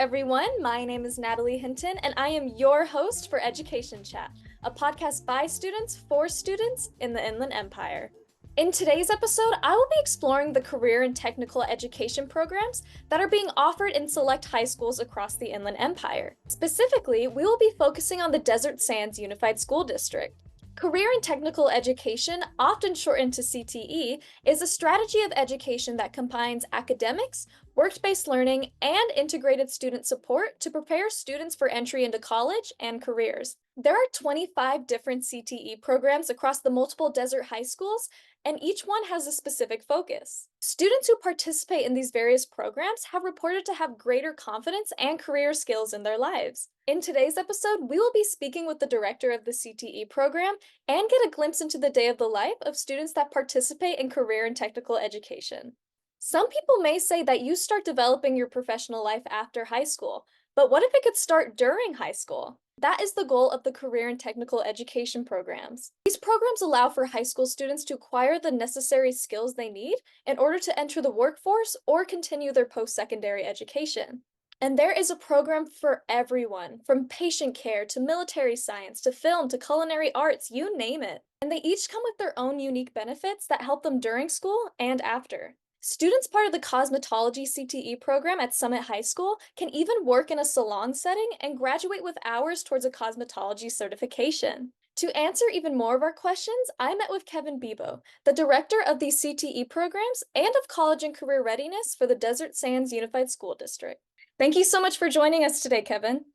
everyone. My name is Natalie Hinton, and I am your host for Education Chat, a podcast by students for students in the Inland Empire. In today's episode, I will be exploring the career and technical education programs that are being offered in select high schools across the Inland Empire. Specifically, we will be focusing on the Desert Sands Unified School District. Career and technical education, often shortened to CTE, is a strategy of education that combines academics, work-based learning, and integrated student support to prepare students for entry into college and careers. There are 25 different CTE programs across the multiple desert high schools, and each one has a specific focus. Students who participate in these various programs have reported to have greater confidence and career skills in their lives. In today's episode, we will be speaking with the director of the CTE program and get a glimpse into the day of the life of students that participate in career and technical education. Some people may say that you start developing your professional life after high school, but what if it could start during high school? That is the goal of the career and technical education programs. These programs allow for high school students to acquire the necessary skills they need in order to enter the workforce or continue their post-secondary education. And there is a program for everyone, from patient care to military science to film to culinary arts, you name it. And they each come with their own unique benefits that help them during school and after. Students part of the cosmetology CTE program at Summit High School can even work in a salon setting and graduate with hours towards a cosmetology certification. To answer even more of our questions, I met with Kevin Bibo, the director of these CTE programs and of college and career readiness for the Desert Sands Unified School District. Thank you so much for joining us today, Kevin.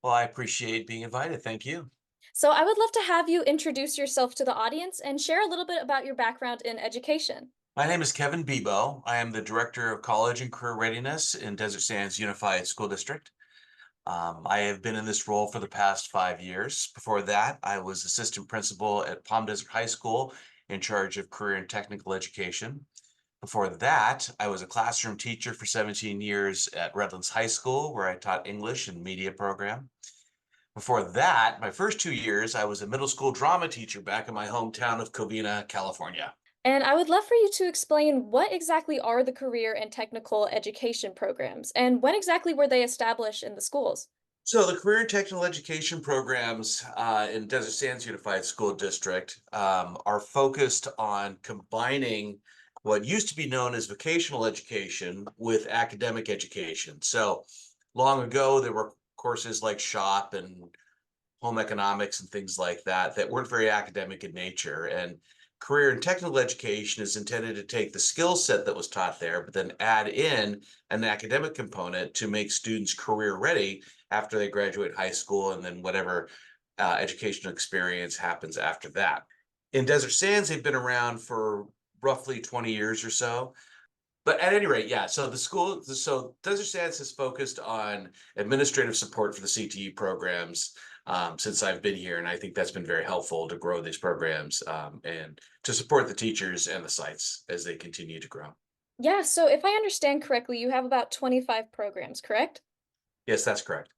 Well, I appreciate being invited. Thank you. So I would love to have you introduce yourself to the audience and share a little bit about your background in education. My name is Kevin Bibo. I am the Director of College and Career Readiness in Desert Sands Unified School District. I have been in this role for the past 5 years. Before that, I was Assistant Principal at Palm Desert High School in charge of career and technical education. Before that, I was a classroom teacher for 17 years at Redlands High School, where I taught English and media program. Before that, my first 2 years, I was a middle school drama teacher back in my hometown of Covina, California. And I would love for you to explain what exactly are the career and technical education programs, and when exactly were they established in the schools? So the career and technical education programs in Desert Sands Unified School District are focused on combining what used to be known as vocational education with academic education. So long ago, there were courses like shop and home economics and things like that that weren't very academic in nature. And career and technical education is intended to take the skill set that was taught there, but then add in an academic component to make students career ready after they graduate high school and then whatever educational experience happens after that. In Desert Sands, they've been around for roughly 20 years or so. But at any rate, yeah, so Desert Sands has focused on administrative support for the CTE programs since I've been here. And I think that's been very helpful to grow these programs and to support the teachers and the sites as they continue to grow. Yeah, so if I understand correctly, you have about 25 programs, correct? Yes, that's correct.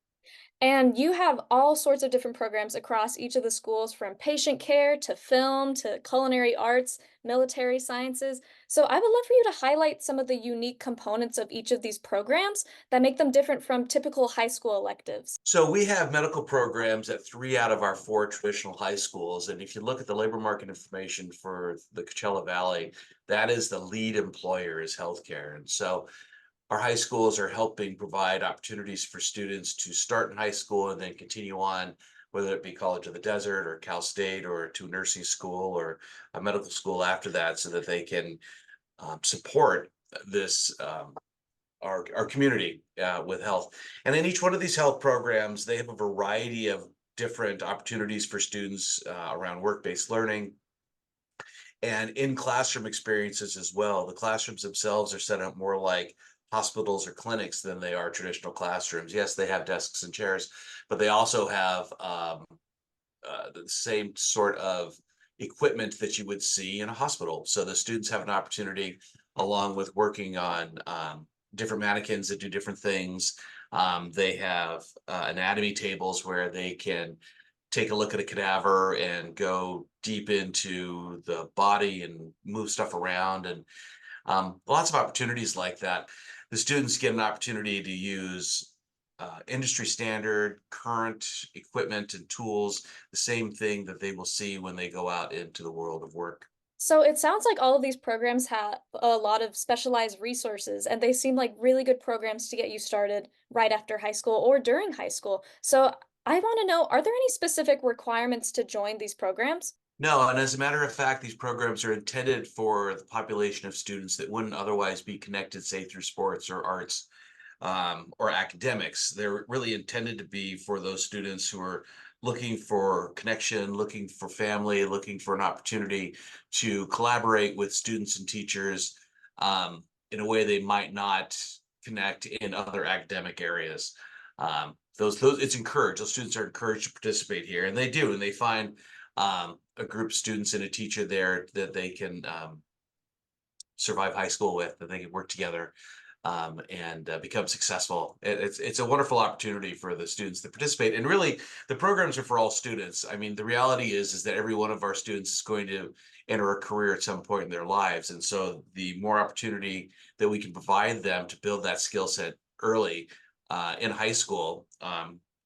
And you have all sorts of different programs across each of the schools, from patient care to film to culinary arts, military sciences. So I would love for you to highlight some of the unique components of each of these programs that make them different from typical high school electives. So we have medical programs at 3 out of our 4 traditional high schools. And if you look at the labor market information for the Coachella Valley, that is the lead employer is healthcare. And so our high schools are helping provide opportunities for students to start in high school and then continue on, whether it be College of the Desert or Cal State or to nursing school or a medical school after that, so that they can support this our community with health. And in each one of these health programs, they have a variety of different opportunities for students around work-based learning and in classroom experiences as well. The classrooms themselves are set up more like hospitals or clinics than they are traditional classrooms. Yes, they have desks and chairs, but they also have the same sort of equipment that you would see in a hospital. So the students have an opportunity, along with working on different mannequins that do different things. They have anatomy tables where they can take a look at a cadaver and go deep into the body and move stuff around, and lots of opportunities like that. The students get an opportunity to use industry standard, current equipment and tools, the same thing that they will see when they go out into the world of work. So it sounds like all of these programs have a lot of specialized resources, and they seem like really good programs to get you started right after high school or during high school. So I want to know, are there any specific requirements to join these programs? No, and as a matter of fact, these programs are intended for the population of students that wouldn't otherwise be connected, say, through sports or arts or academics. They're really intended to be for those students who are looking for connection, looking for family, looking for an opportunity to collaborate with students and teachers in a way they might not connect in other academic areas. Those it's encouraged. Those students are encouraged to participate here, and they do, and they find a group of students and a teacher there that they can survive high school with, that they can work together and become successful. It's a wonderful opportunity for the students that participate. And really, the programs are for all students. I mean, the reality is that every one of our students is going to enter a career at some point in their lives. And so the more opportunity that we can provide them to build that skill set early in high school,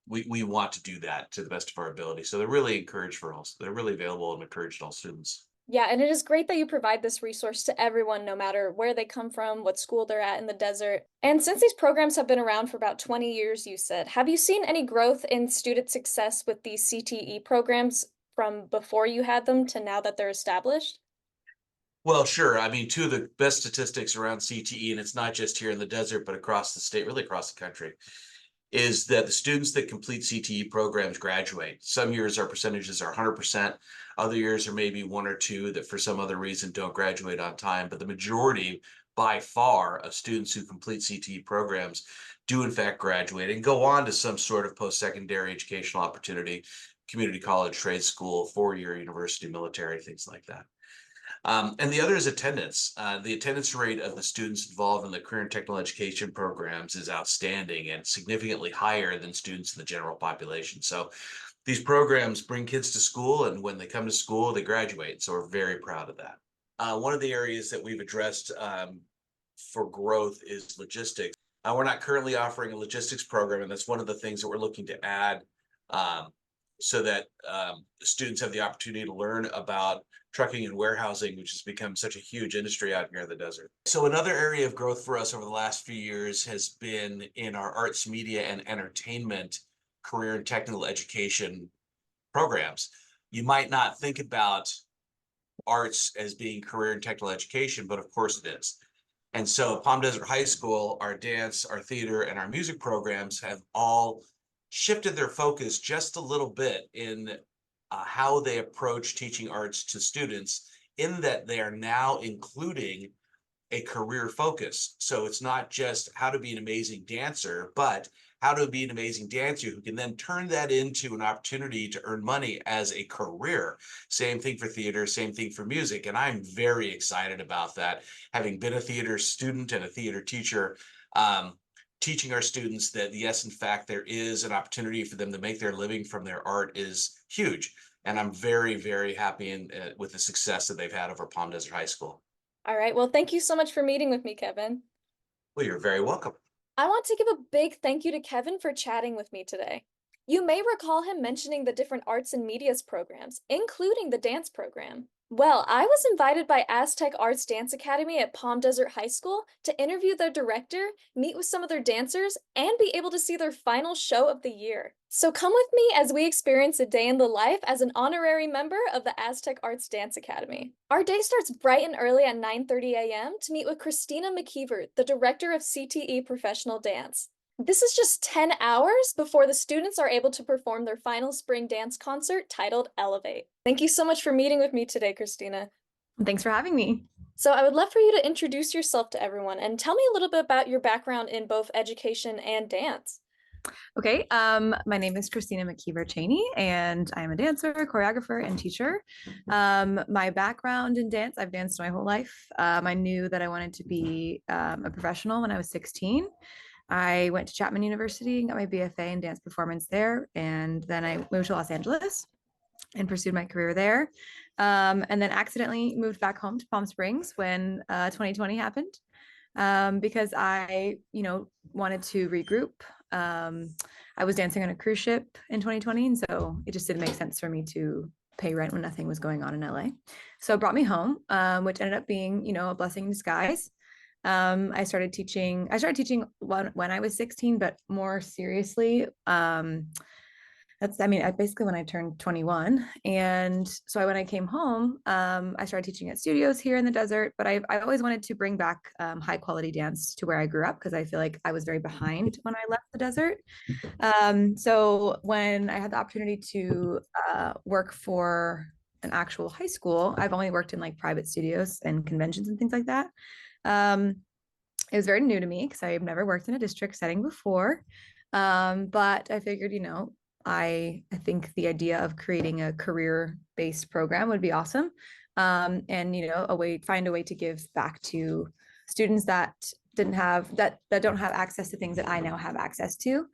we want to do that to the best of our ability. So they're really encouraged for us. They're really available and encouraged to all students. Yeah, and it is great that you provide this resource to everyone, no matter where they come from, what school they're at in the desert. And since these programs have been around for about 20 years, you said, have you seen any growth in student success with these CTE programs from before you had them to now that they're established? Well, sure. I mean, two of the best statistics around CTE, and it's not just here in the desert, but across the state, really across the country, is that the students that complete CTE programs graduate. Some years our percentages are 100%. Other years are maybe one or two that for some other reason don't graduate on time. But the majority, by far, of students who complete CTE programs do in fact graduate and go on to some sort of post-secondary educational opportunity, community college, trade school, four-year university, military, things like that. And the other is attendance. The attendance rate of the students involved in the career and technical education programs is outstanding and significantly higher than students in the general population. So these programs bring kids to school, and when they come to school, they graduate. So we're very proud of that. One of the areas that we've addressed for growth is logistics. We're not currently offering a logistics program, and that's one of the things that we're looking to add so that students have the opportunity to learn about trucking and warehousing, which has become such a huge industry out here in the desert. So another area of growth for us over the last few years has been in our arts, media, and entertainment career and technical education programs. You might not think about arts as being career and technical education, but of course it is. And so at Palm Desert High School, our dance, our theater, and our music programs have all shifted their focus just a little bit in how they approach teaching arts to students, in that they are now including a career focus. So it's not just how to be an amazing dancer, but how to be an amazing dancer who can then turn that into an opportunity to earn money as a career. Same thing for theater, same thing for music. And I'm very excited about that. Having been a theater student and a theater teacher, teaching our students that yes, in fact, there is an opportunity for them to make their living from their art is huge. And I'm very, very happy with the success that they've had over Palm Desert High School. All right, well, thank you so much for meeting with me, Kevin. Well, you're very welcome. I want to give a big thank you to Kevin for chatting with me today. You may recall him mentioning the different arts and medias programs, including the dance program. Well, I was invited by Aztec Arts Dance Academy at Palm Desert High School to interview their director, meet with some of their dancers, and be able to see their final show of the year. So come with me as we experience a day in the life as an honorary member of the Aztec Arts Dance Academy. Our day starts bright and early at 9:30 a.m. to meet with Cristina McKeever, the director of CTE Professional Dance. This is just 10 hours before the students are able to perform their final spring dance concert titled Elevate. Thank you so much for meeting with me today, Christina. Thanks for having me. So I would love for you to introduce yourself to everyone and tell me a little bit about your background in both education and dance. Okay, my name is Cristina McKeever Cheney, and I'm a dancer, choreographer, and teacher. My background in dance, I've danced my whole life. I knew that I wanted to be a professional when I was 16. I went to Chapman University and got my BFA in dance performance there, and then I moved to Los Angeles and pursued my career there. And then accidentally moved back home to Palm Springs when 2020 happened. because I, wanted to regroup. I was dancing on a cruise ship in 2020, and so it just didn't make sense for me to pay rent when nothing was going on in LA. So it brought me home, which ended up being, a blessing in disguise. I started teaching when I was 16, but more seriously, basically when I turned 21. And so when I came home, I started teaching at studios here in the desert, but I always wanted to bring back high quality dance to where I grew up, because I feel like I was very behind when I left the desert. So when I had the opportunity to work for an actual high school, I've only worked in like private studios and conventions and things like that. It was very new to me because I've never worked in a district setting before. But I figured, I think the idea of creating a career-based program would be awesome. And find a way to give back to students that don't have access to things that I now have access to.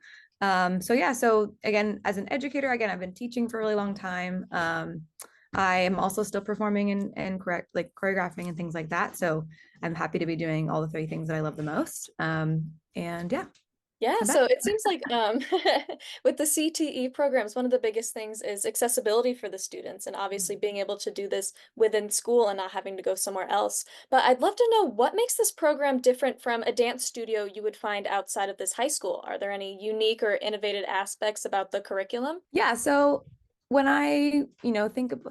So again, as an educator, I've been teaching for a really long time. I am also still performing and choreographing and things like that. So I'm happy to be doing all the three things that I love the most. And yeah. Yeah, I'm so back. it seems like with the CTE programs, one of the biggest things is accessibility for the students, and obviously being able to do this within school and not having to go somewhere else. But I'd love to know, what makes this program different from a dance studio you would find outside of this high school? Are there any unique or innovative aspects about the curriculum? Yeah. So when I,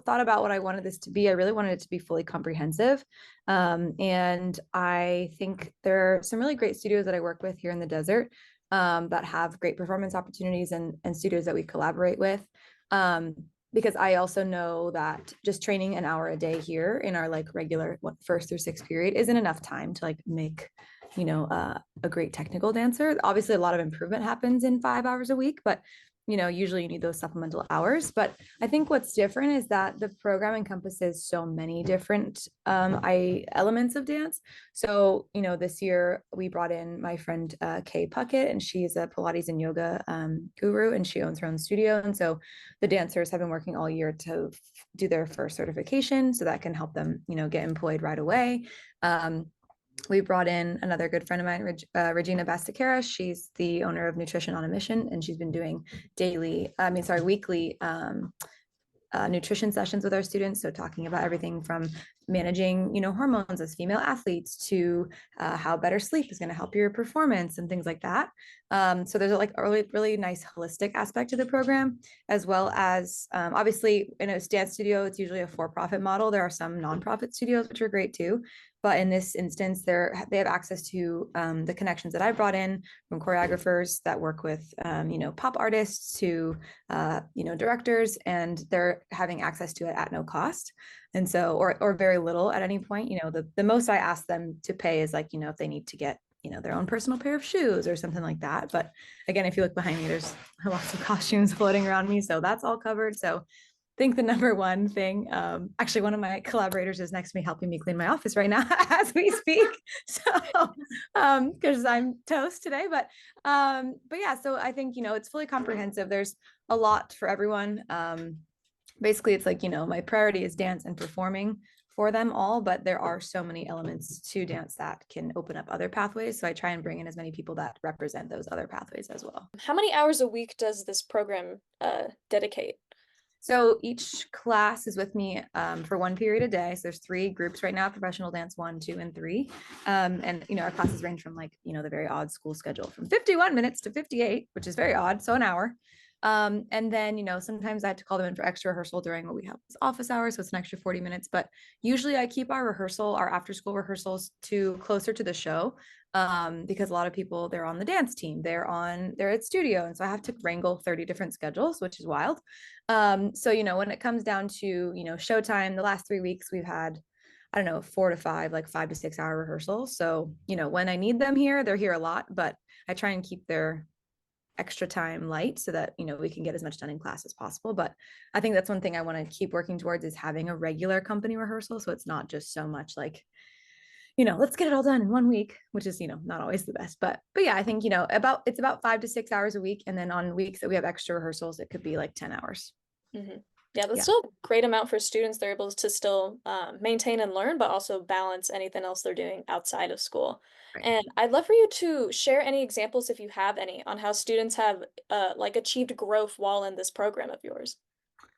thought about what I wanted this to be, I really wanted it to be fully comprehensive. And I think there are some really great studios that I work with here in the desert, that have great performance opportunities, and studios that we collaborate with. Because I also know that just training an hour a day here in our like regular first through sixth period isn't enough time to like make, a great technical dancer. Obviously, a lot of improvement happens in 5 hours a week, but usually you need those supplemental hours. But I think what's different is that the program encompasses so many different elements of dance. So, this year we brought in my friend Kay Puckett, and she's a Pilates and yoga guru, and she owns her own studio. And so the dancers have been working all year to do their first certification, so that can help them, get employed right away. We brought in another good friend of mine, Regina Bastacara. She's the owner of Nutrition on a Mission, and she's been doing weekly nutrition sessions with our students. So talking about everything from managing, hormones as female athletes to how better sleep is going to help your performance and things like that. So there's a really, really nice holistic aspect to the program, as well as obviously in a dance studio, it's usually a for-profit model. There are some nonprofit studios, which are great too. But in this instance, they have access to the connections that I brought in from choreographers that work with, pop artists to, directors, and they're having access to it at no cost. And so, or very little at any point. The most I ask them to pay is like, if they need to get, their own personal pair of shoes or something like that. But again, if you look behind me, there's lots of costumes floating around me. So that's all covered. So I think the number one thing, actually, one of my collaborators is next to me helping me clean my office right now as we speak. So, because I'm toast today, but yeah, so I think, it's fully comprehensive. There's a lot for everyone. Basically it's like, my priority is dance and performing for them all, but there are so many elements to dance that can open up other pathways. So I try and bring in as many people that represent those other pathways as well. How many hours a week does this program dedicate? So each class is with me for one period a day. So there's 3 groups right now: professional dance 1, 2, and 3. And our classes range from like, the very odd school schedule from 51 minutes to 58, which is very odd. So an hour. And then, sometimes I have to call them in for extra rehearsal during what we have as office hours. So it's an extra 40 minutes, but usually I keep our after school rehearsals to closer to the show. Because a lot of people, they're on the dance team, they're at studio. And so I have to wrangle 30 different schedules, which is wild. So, when it comes down to, showtime, the last 3 weeks we've had, I don't know, 4 to 5, like 5 to 6 hour rehearsals. So, when I need them here, they're here a lot, but I try and keep their extra time light so that, we can get as much done in class as possible. But I think that's one thing I want to keep working towards, is having a regular company rehearsal. So it's not just so much like, let's get it all done in 1 week, which is, not always the best. But yeah, I think, it's about 5 to 6 hours a week. And then on weeks that we have extra rehearsals, it could be like 10 hours. Mm-hmm. Yeah, that's Yeah. still a great amount for students. They're able to still maintain and learn, but also balance anything else they're doing outside of school. Right. And I'd love for you to share any examples, if you have any, on how students have like achieved growth while in this program of yours.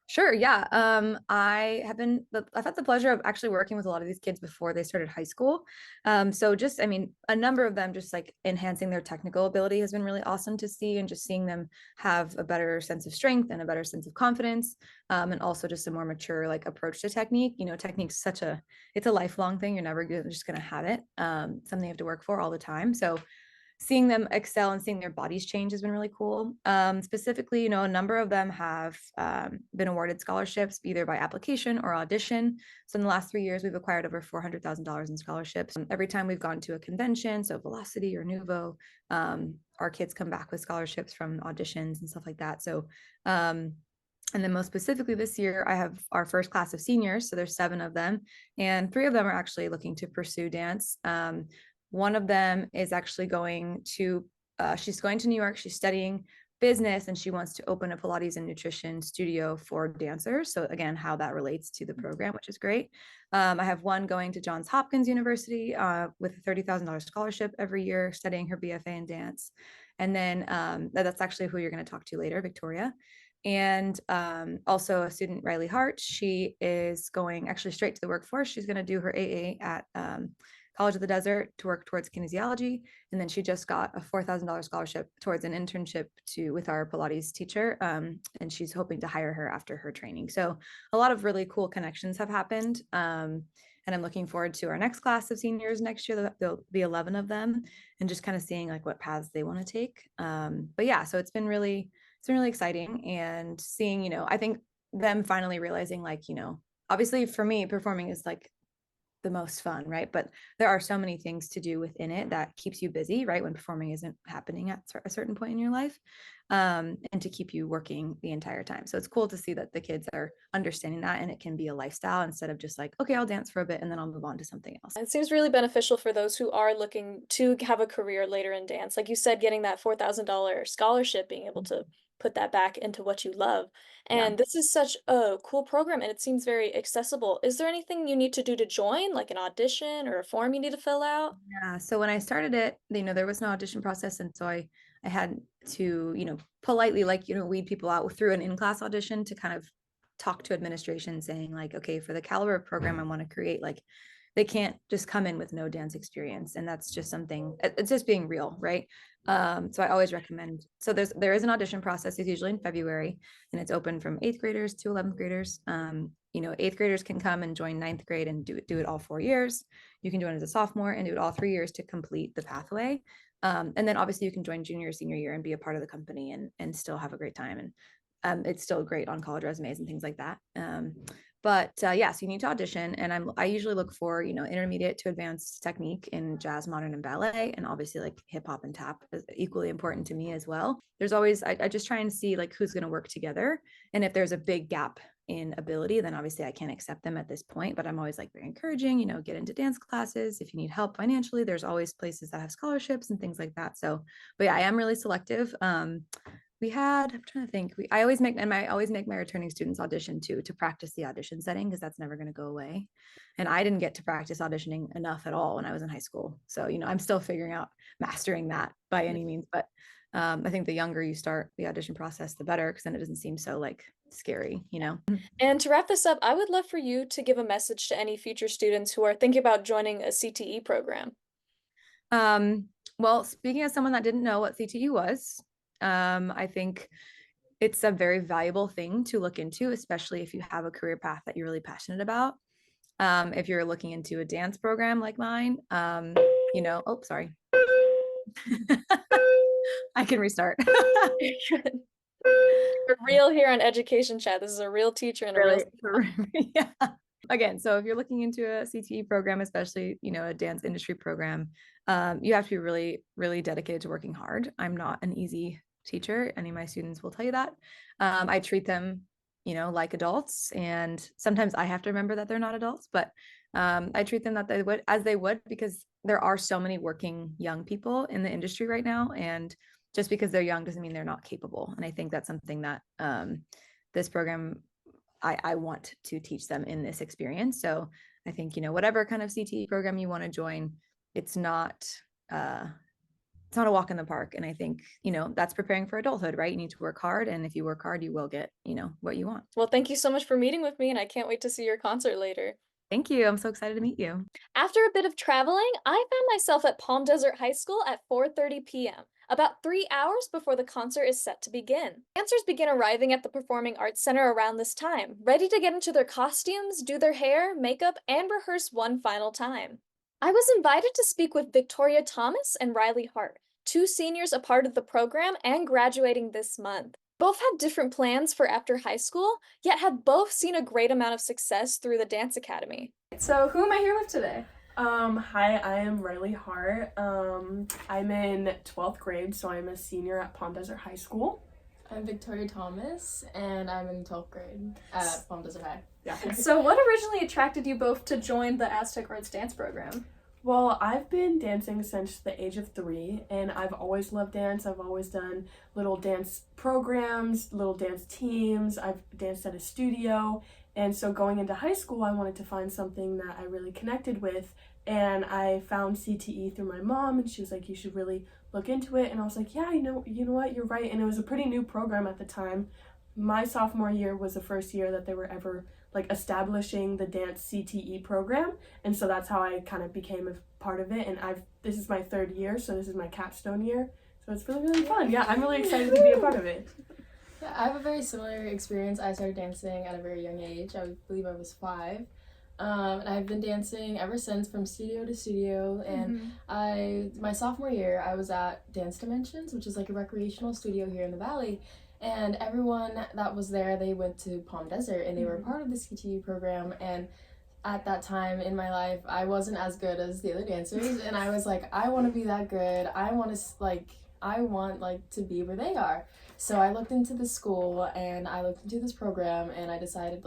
Sure. Yeah. I've had the pleasure of actually working with a lot of these kids before they started high school. So just, I mean, a number of them just like enhancing their technical ability has been really awesome to see, and just seeing them have a better sense of strength and a better sense of confidence. And also just a more mature like approach to technique. Technique's it's a lifelong thing. You're never just going to have it. Something you have to work for all the time. So seeing them excel and seeing their bodies change has been really cool. Specifically, a number of them have been awarded scholarships either by application or audition. So in the last 3 years, we've acquired over $400,000 in scholarships. Every time we've gone to a convention, so Velocity or Nuvo, our kids come back with scholarships from auditions and stuff like that. So, and then most specifically this year, I have our first class of seniors. So there's 7 of them, and 3 of them are actually looking to pursue dance. One of them is actually she's going to New York. She's studying business, and she wants to open a Pilates and nutrition studio for dancers. So again, how that relates to the program, which is great. I have one going to Johns Hopkins University with a $30,000 scholarship every year, studying her BFA in dance. And then that's actually who you're going to talk to later, Victoria. And also a student, Riley Hart. She is going actually straight to the workforce. She's going to do her AA at College of the Desert to work towards kinesiology. And then she just got a $4,000 scholarship towards an internship with our Pilates teacher. And she's hoping to hire her after her training. So a lot of really cool connections have happened. And I'm looking forward to our next class of seniors next year. There'll be 11 of them, and just kind of seeing like what paths they want to take. But yeah, so it's been really exciting, and seeing, I think them finally realizing like, obviously for me, performing is like the most fun, right? But there are so many things to do within it that keeps you busy, right? When performing isn't happening at a certain point in your life, and to keep you working the entire time. So it's cool to see that the kids are understanding that, and it can be a lifestyle instead of just like, okay, I'll dance for a bit and then I'll move on to something else. It seems really beneficial for those who are looking to have a career later in dance. Like you said, getting that $4,000 scholarship, being able to put that back into what you love. Yeah. And this is such a cool program, and it seems very accessible. Is there anything you need to do to join, like an audition or a form you need to fill out? Yeah. So when I started it, there was no audition process. And so I had to, politely, like, weed people out through an in-class audition to kind of talk to administration saying like, okay, for the caliber of program I want to create, like they can't just come in with no dance experience. And that's just something, it's just being real, right? So I always recommend, so there is an audition process. It's usually in February, and it's open from 8th graders to 11th graders. 8th graders can come and join 9th grade and do it all 4 years. You can join as a sophomore and do it all 3 years to complete the pathway. And then obviously you can join junior, senior year and be a part of the company and still have a great time. And it's still great on college resumes and things like that. But yeah, so you need to audition, and I usually look for, intermediate to advanced technique in jazz, modern, and ballet, and obviously like hip hop and tap is equally important to me as well. There's always, I just try and see like who's going to work together, and if there's a big gap in ability, then obviously I can't accept them at this point, but I'm always like very encouraging, get into dance classes. If you need help financially, there's always places that have scholarships and things like that. So, but yeah, I am really selective. I'm trying to think, I always make my returning students audition too, to practice the audition setting, because that's never going to go away. And I didn't get to practice auditioning enough at all when I was in high school. So, I'm still figuring out mastering that by any means. But I think the younger you start the audition process, the better, because then it doesn't seem so like scary. And to wrap this up, I would love for you to give a message to any future students who are thinking about joining a CTE program. Well, speaking as someone that didn't know what CTE was, I think it's a very valuable thing to look into, especially if you have a career path that you're really passionate about. If you're looking into a dance program like mine, oh, sorry. I can restart. We're real here on Education Chat. This is a real teacher and a real. Yeah. Again, so if you're looking into a CTE program, especially, a dance industry program, you have to be really, really dedicated to working hard. I'm not an easy teacher. Any of my students will tell you that. I treat them, like adults, and sometimes I have to remember that they're not adults, but I treat them as they would, because there are so many working young people in the industry right now, and just because they're young doesn't mean they're not capable. And I think that's something that this program, I want to teach them in this experience. So I think, whatever kind of CTE program you want to join, it's not a walk in the park. And I think, that's preparing for adulthood, right? You need to work hard. And if you work hard, you will get, what you want. Well, thank you so much for meeting with me, and I can't wait to see your concert later. Thank you. I'm so excited to meet you. After a bit of traveling, I found myself at Palm Desert High School at 4:30 p.m., about 3 hours before the concert is set to begin. Dancers begin arriving at the Performing Arts Center around this time, ready to get into their costumes, do their hair, makeup, and rehearse one final time. I was invited to speak with Victoria Thomas and Riley Hart, two seniors a part of the program and graduating this month. Both had different plans for after high school, yet have both seen a great amount of success through the dance academy. So who am I here with today? Hi, I am Riley Hart. I'm in 12th grade, so I'm a senior at Palm Desert High School. I'm Victoria Thomas, and I'm in 12th grade at Palm Desert High. Yeah. So what originally attracted you both to join the Aztec Arts dance program? Well, I've been dancing since the age of 3, and I've always loved dance. I've always done little dance programs, little dance teams. I've danced at a studio, and so going into high school, I wanted to find something that I really connected with, and I found CTE through my mom, and she was like, you should really look into it, and I was like, yeah, you know what, you're right, and it was a pretty new program at the time. My sophomore year was the first year that they were ever establishing the dance CTE program, and so that's how I kind of became a part of it, and this is my 3rd year, so this is my capstone year, so it's really, really fun. Yeah, I'm really excited to be a part of it. Yeah, I have a very similar experience. I started dancing at a very young age. I believe I was 5. And I've been dancing ever since, from studio to studio, and my sophomore year I was at Dance Dimensions, which is like a recreational studio here in the Valley. And everyone that was there, they went to Palm Desert, and they were part of the CTE program. And at that time in my life, I wasn't as good as the other dancers, and I was like, I want to be that good. I want to be where they are. So I looked into the school, and I looked into this program, and I decided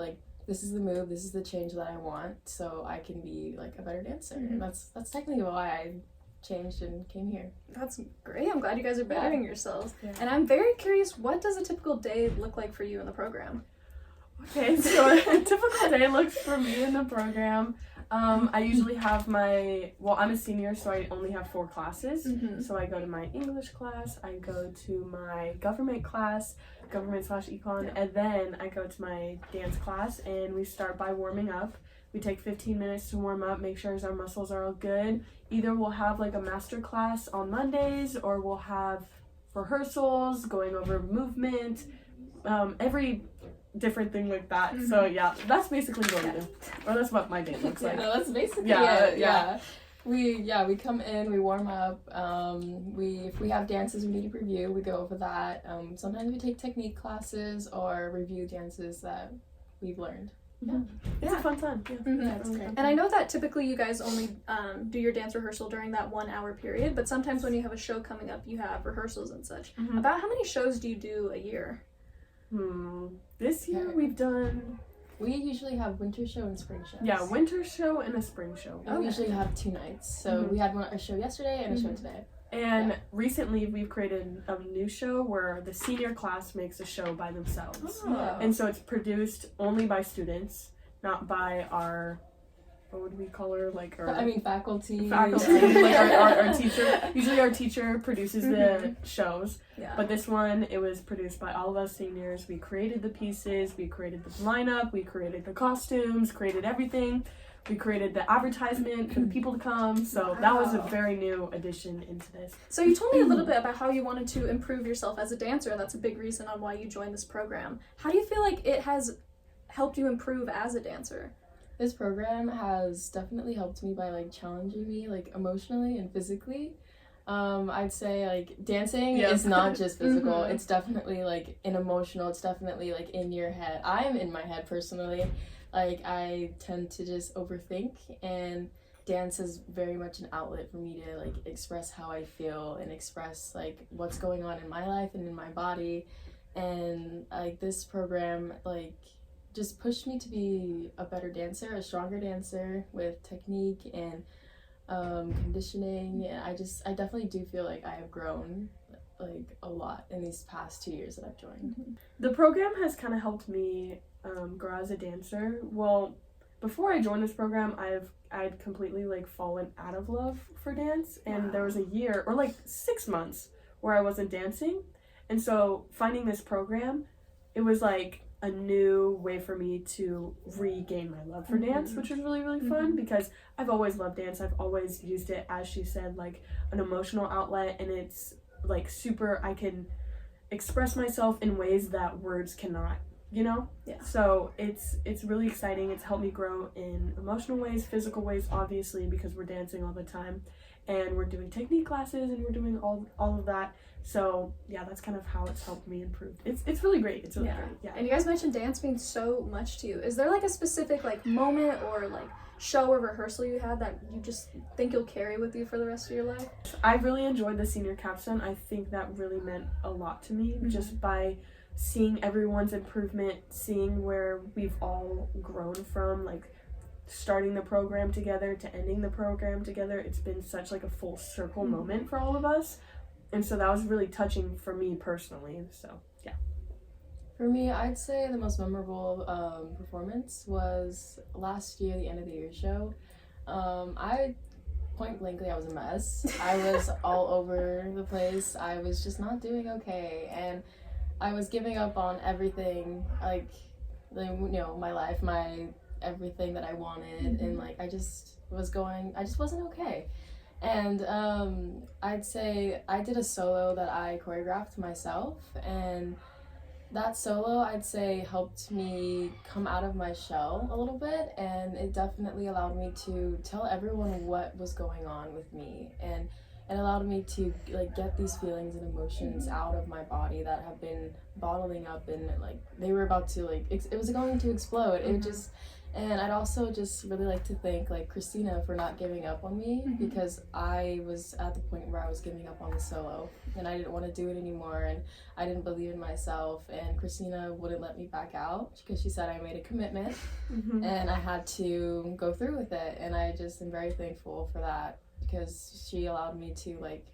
this is the move. This is the change that I want, so I can be a better dancer. And that's technically why I changed and came here. That's great. I'm glad you guys are bettering yourselves. Yeah. And I'm very curious, what does a typical day look like for you in the program? Okay, so a typical day looks for me in the program. I usually have I'm a senior, so I only have 4 classes. So I go to my English class, I go to my government class, government/econ, and then I go to my dance class, and we start by warming up. We take 15 minutes to warm up, make sure our muscles are all good. Either we'll have a master class on Mondays, or we'll have rehearsals going over movement, every different thing like that. So yeah, that's basically what we do, or that's what my day looks like. No, that's basically Yeah. We come in, we warm up. If we have dances we need to review, we go over that. Sometimes we take technique classes or review dances that we've learned. It's a fun time. That's great. And I know that typically you guys only do your dance rehearsal during that 1 hour period, but sometimes when you have a show coming up, you have rehearsals and such. About how many shows do you do a year? This year we usually have winter show and spring shows. Yeah, winter show and a spring show. We usually have 2 nights. So we had a show yesterday and a show today. And recently we've created a new show where the senior class makes a show by themselves. And so it's produced only by students, not by our, what would we call her? Faculty. Our teacher. Usually our teacher produces the shows. Yeah. But this one, it was produced by all of us seniors. We created the pieces, we created the lineup, we created the costumes, created everything. We created the advertisement for the people to come, so that was a very new addition into this. So you told me a little bit about how you wanted to improve yourself as a dancer, and that's a big reason on why you joined this program. How do you feel like it has helped you improve as a dancer? This program has definitely helped me by challenging me emotionally and physically. I'd say dancing is not just physical. It's definitely an emotional. It's definitely in your head. I'm in my head personally. I tend to just overthink, and dance is very much an outlet for me to express how I feel and express what's going on in my life and in my body. And this program just pushed me to be a better dancer, a stronger dancer with technique and conditioning. And I definitely do feel I have grown a lot in these past 2 years that I've joined. The program has kind of helped me grow as a dancer. Well, before I joined this program, I'd completely like fallen out of love for dance, and there was a year or like 6 months where I wasn't dancing. And so finding this program, it was like a new way for me to regain my love for dance, which was really, really fun because I've always loved dance. I've always used it, as she said, like an emotional outlet, and it's like super, I can express myself in ways that words cannot, you know? Yeah. So it's really exciting. It's helped me grow in emotional ways, physical ways, obviously, because we're dancing all the time, and we're doing technique classes, and we're doing all of that. So yeah, that's kind of how it's helped me improve. It's really great. It's really great. Yeah. And you guys mentioned dance means so much to you. Is there like a specific like moment or like show or rehearsal you had that you just think you'll carry with you for the rest of your life? I really enjoyed the senior capstone. I think that really meant a lot to me, just by seeing everyone's improvement, seeing where we've all grown from, like starting the program together to ending the program together. It's been such like a full circle moment for all of us. And so that was really touching for me personally. So yeah. For me, I'd say the most memorable performance was last year, the end of the year show. I point blankly, I was a mess. I was all over the place. I was just not doing okay, and I was giving up on everything, like my life, my everything that I wanted, and like I just wasn't okay. And I'd say I did a solo that I choreographed myself, and that solo, I'd say, helped me come out of my shell a little bit, and it definitely allowed me to tell everyone what was going on with me, and it allowed me to like get these feelings and emotions out of my body that have been bottling up, and like they were about to like it was going to explode. It just. And I'd also just really like to thank like Cristina for not giving up on me, because I was at the point where I was giving up on the solo and I didn't want to do it anymore, and I didn't believe in myself, and Cristina wouldn't let me back out because she said I made a commitment and I had to go through with it, and I just am very thankful for that because she allowed me to like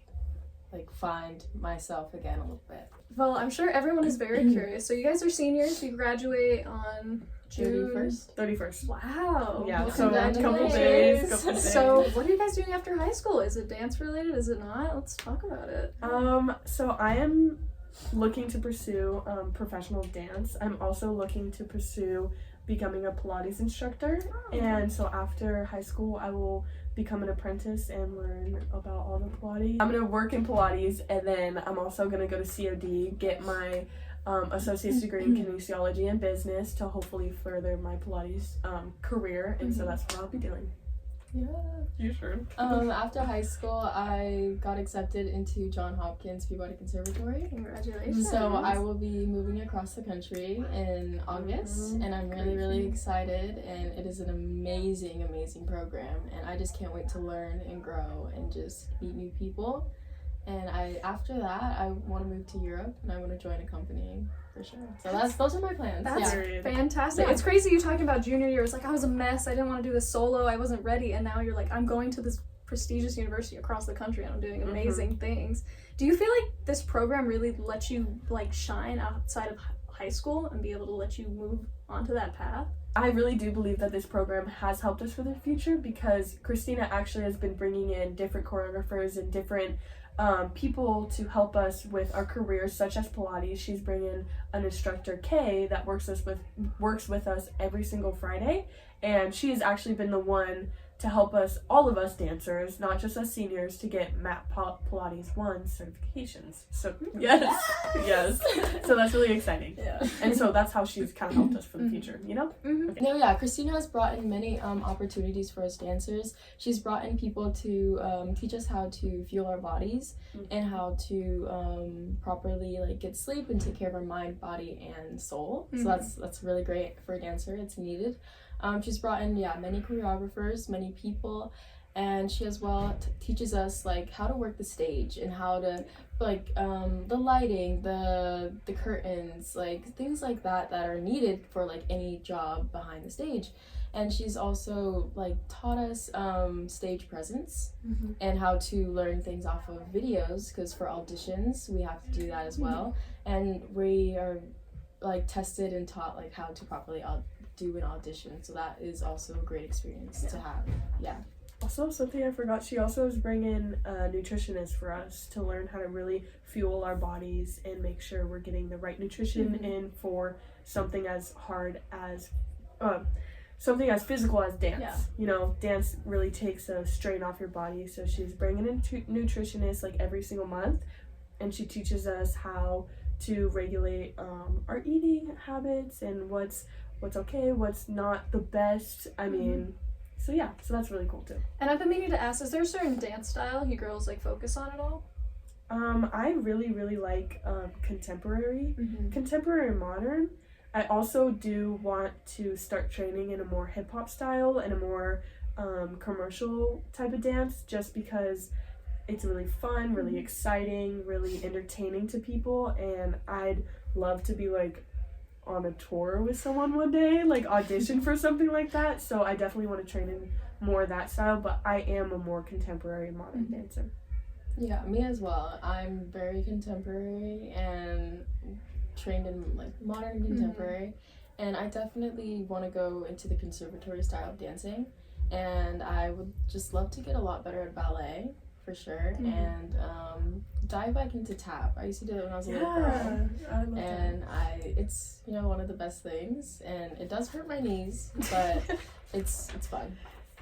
find myself again a little bit. Well, I'm sure everyone is very curious. So you guys are seniors. You graduate on June 31st. Wow. Yeah, Well, so a couple congratulations. days. So what are you guys doing after high school? Is it dance related? Is it not? Let's talk about it. So I am looking to pursue professional dance. I'm also looking to pursue becoming a Pilates instructor. And so after high school, I will become an apprentice and learn about all the Pilates. I'm gonna work in Pilates, and then I'm also gonna go to COD, get my associate's degree in kinesiology and business to hopefully further my Pilates career, and so that's what I'll be doing. Yeah. You sure? After high school, I got accepted into Johns Hopkins Peabody Conservatory. Congratulations. So I will be moving across the country in August, and I'm really, really excited, and it is an amazing, amazing program, and I just can't wait to learn and grow and just meet new people. And after that, I want to move to Europe, and I want to join a company for sure. So those are my plans. That's yeah. fantastic. Yeah. It's crazy you talking about junior year. It's like I was a mess. I didn't want to do this solo. I wasn't ready. And now you're like, I'm going to this prestigious university across the country, and I'm doing amazing things. Do you feel like this program really lets you like shine outside of high school and be able to let you move onto that path? I really do believe that this program has helped us for the future, because Cristina actually has been bringing in different choreographers and different people to help us with our careers, such as Pilates. She's bringing an instructor, Kay, that works with us every single Friday, and she has actually been the one to help us, all of us dancers, not just us seniors, to get MAP Pilates 1 certifications. So yes. So that's really exciting. Yeah. And so that's how she's kind of helped us for the future, you know? Okay. No, yeah, Cristina has brought in many opportunities for us dancers. She's brought in people to teach us how to fuel our bodies and how to properly like get sleep and take care of our mind, body, and soul. So that's really great for a dancer. It's needed. She's brought in many choreographers, many people, and she as well teaches us like how to work the stage and how to like the lighting, the curtains, like things like that are needed for like any job behind the stage. And she's also like taught us stage presence and how to learn things off of videos, because for auditions we have to do that as well. And we are like tested and taught like how to properly do an audition. So that is also a great experience to have. Yeah. Also, something I forgot, she also is bringing a nutritionist for us to learn how to really fuel our bodies and make sure we're getting the right nutrition in for something as hard as, something as physical as dance. Yeah. You know, dance really takes a strain off your body, so she's bringing in a nutritionist like every single month, and she teaches us how to regulate our eating habits and what's okay, what's not the best. I mean, so yeah, so that's really cool too. And I've been meaning to ask, is there a certain dance style you girls like focus on at all? I really like contemporary modern. I also do want to start training in a more hip-hop style and a more commercial type of dance, just because it's really fun, really exciting, really entertaining to people, and I'd love to be like on a tour with someone one day, like audition for something like that. So I definitely want to train in more of that style, but I am a more contemporary modern dancer. Yeah, me as well. I'm very contemporary and trained in like modern and contemporary, and I definitely want to go into the conservatory style of dancing, and I would just love to get a lot better at ballet for sure, and dive back into tap. I used to do it when I was a little girl, and it's one of the best things, and it does hurt my knees, but it's fun.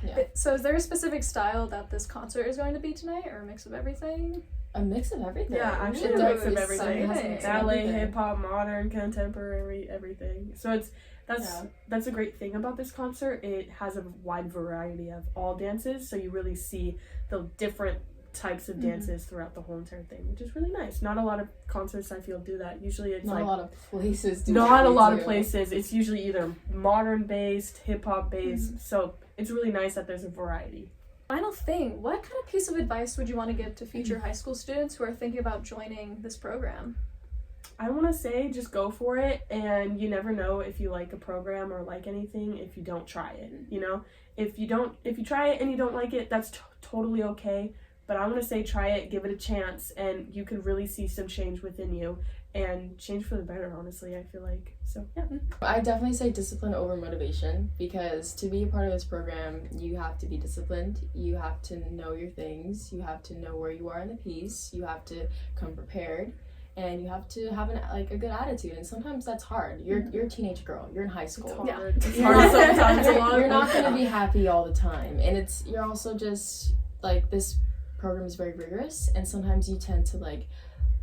Yeah. So is there a specific style that this concert is going to be tonight, or a mix of everything? A mix of everything. Yeah, actually a mix of everything. Ballet, hip hop, modern, contemporary, everything. So that's a great thing about this concert. It has a wide variety of all dances, so you really see the different types of dances throughout the whole entire thing, which is really nice. Not a lot of concerts I feel do that. Usually it's not like a lot of places. Not a lot of places. It's usually either modern based, hip hop based. So it's really nice that there's a variety. Final thing, what kind of piece of advice would you want to give to future high school students who are thinking about joining this program? I want to say just go for it, and you never know if you like a program or like anything if you don't try it, you know? If you try it and you don't like it, that's totally okay, but I want to say try it, give it a chance, and you can really see some change within you, and change for the better, honestly, I feel like. So, yeah. I definitely say discipline over motivation, because to be a part of this program, you have to be disciplined, you have to know your things, you have to know where you are in the piece, you have to come prepared, and you have to have a good attitude, and sometimes that's hard. You're a teenage girl, you're in high school. It's hard sometimes. You're not going to be happy all the time, and you're also just, like, this program is very rigorous, and sometimes you tend to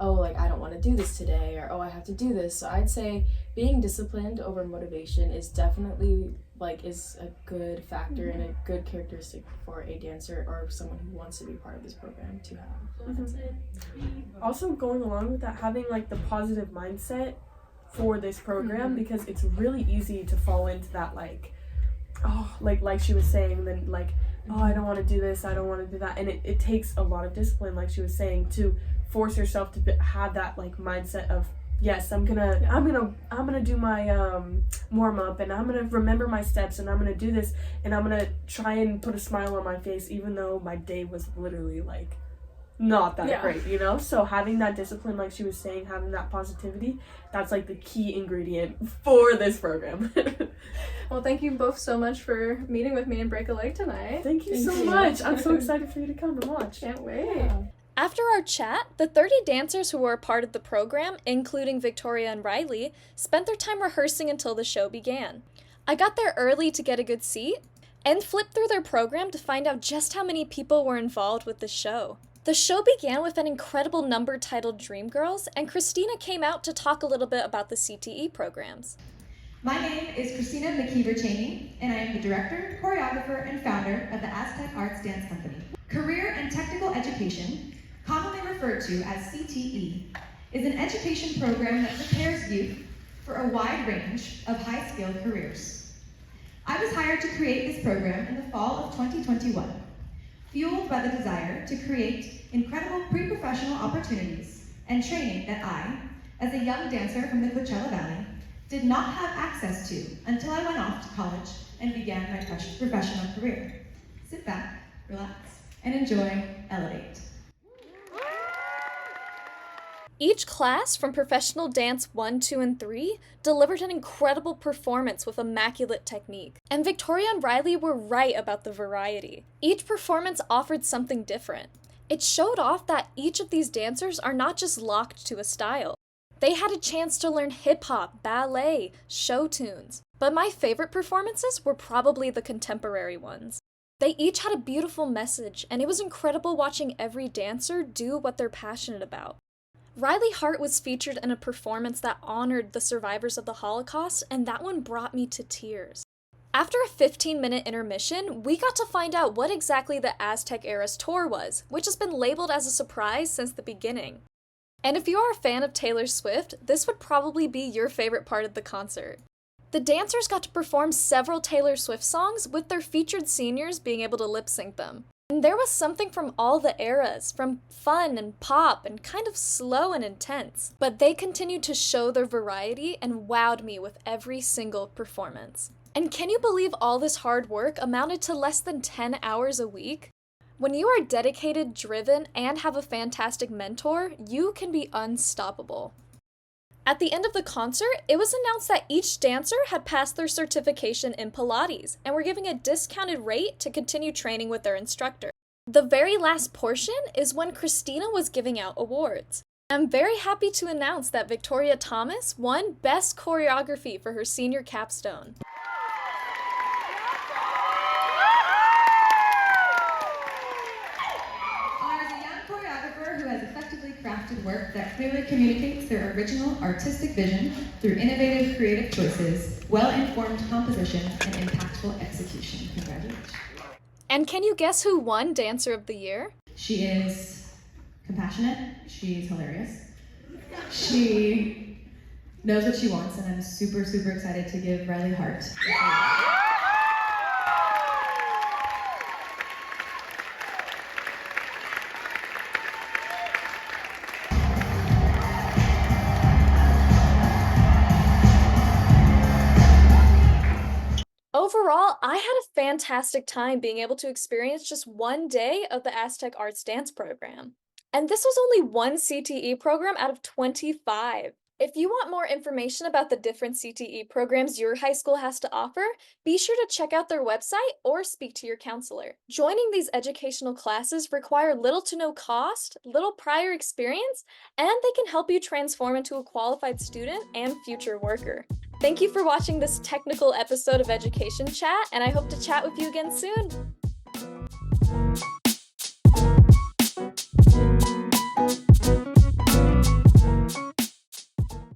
I don't want to do this today, or I have to do this. So I'd say being disciplined over motivation is definitely is a good factor and a good characteristic for a dancer or someone who wants to be part of this program to have. Also, going along with that, having the positive mindset for this program, because it's really easy to fall into that like she was saying, then I don't want to do this, I don't want to do that, and it takes a lot of discipline, like she was saying, to force yourself to have that mindset of, yes, I'm gonna do my warm up, and I'm gonna remember my steps, and I'm gonna do this, and I'm gonna try and put a smile on my face even though my day was literally not that great, you know? So having that discipline, like she was saying, having that positivity, that's the key ingredient for this program. Well, thank you both so much for meeting with me in Break a Leg tonight. Thank you so much. I'm so excited for you to come and watch. Can't wait. Yeah. After our chat, the 30 dancers who were a part of the program, including Victoria and Riley, spent their time rehearsing until the show began. I got there early to get a good seat and flipped through their program to find out just how many people were involved with the show. The show began with an incredible number titled Dreamgirls, and Cristina came out to talk a little bit about the CTE programs. My name is Cristina McKeever Cheney, and I am the director, choreographer, and founder of the Aztec Arts Dance Company. Career and Technical Education, commonly referred to as CTE, is an education program that prepares youth for a wide range of high-skilled careers. I was hired to create this program in the fall of 2021, fueled by the desire to create incredible pre-professional opportunities and training that I, as a young dancer from the Coachella Valley, did not have access to until I went off to college and began my professional career. Sit back, relax, and enjoy Elevate. Each class from Professional Dance 1, 2, and 3 delivered an incredible performance with immaculate technique. And Victoria and Riley were right about the variety. Each performance offered something different. It showed off that each of these dancers are not just locked to a style. They had a chance to learn hip-hop, ballet, show tunes. But my favorite performances were probably the contemporary ones. They each had a beautiful message, and it was incredible watching every dancer do what they're passionate about. Riley Hart was featured in a performance that honored the survivors of the Holocaust, and that one brought me to tears. After a 15-minute intermission, we got to find out what exactly the Aztec Eras tour was, which has been labeled as a surprise since the beginning. And if you are a fan of Taylor Swift, this would probably be your favorite part of the concert. The dancers got to perform several Taylor Swift songs, with their featured seniors being able to lip-sync them. And there was something from all the eras, from fun and pop and kind of slow and intense. But they continued to show their variety and wowed me with every single performance. And can you believe all this hard work amounted to less than 10 hours a week? When you are dedicated, driven, and have a fantastic mentor, you can be unstoppable. At the end of the concert, it was announced that each dancer had passed their certification in Pilates and were giving a discounted rate to continue training with their instructor. The very last portion is when Cristina was giving out awards. I'm very happy to announce that Victoria Thomas won Best Choreography for her senior capstone. Who has effectively crafted work that clearly communicates their original artistic vision through innovative creative choices, well-informed composition, and impactful execution. Congratulations. And can you guess who won Dancer of the Year? She is compassionate, she's hilarious, she knows what she wants, and I'm super, super excited to give Riley Hart. Overall, I had a fantastic time being able to experience just one day of the Aztec Arts Dance program. And this was only one CTE program out of 25. If you want more information about the different CTE programs your high school has to offer, be sure to check out their website or speak to your counselor. Joining these educational classes require little to no cost, little prior experience, and they can help you transform into a qualified student and future worker. Thank you for watching this technical episode of Education Chat, and I hope to chat with you again soon.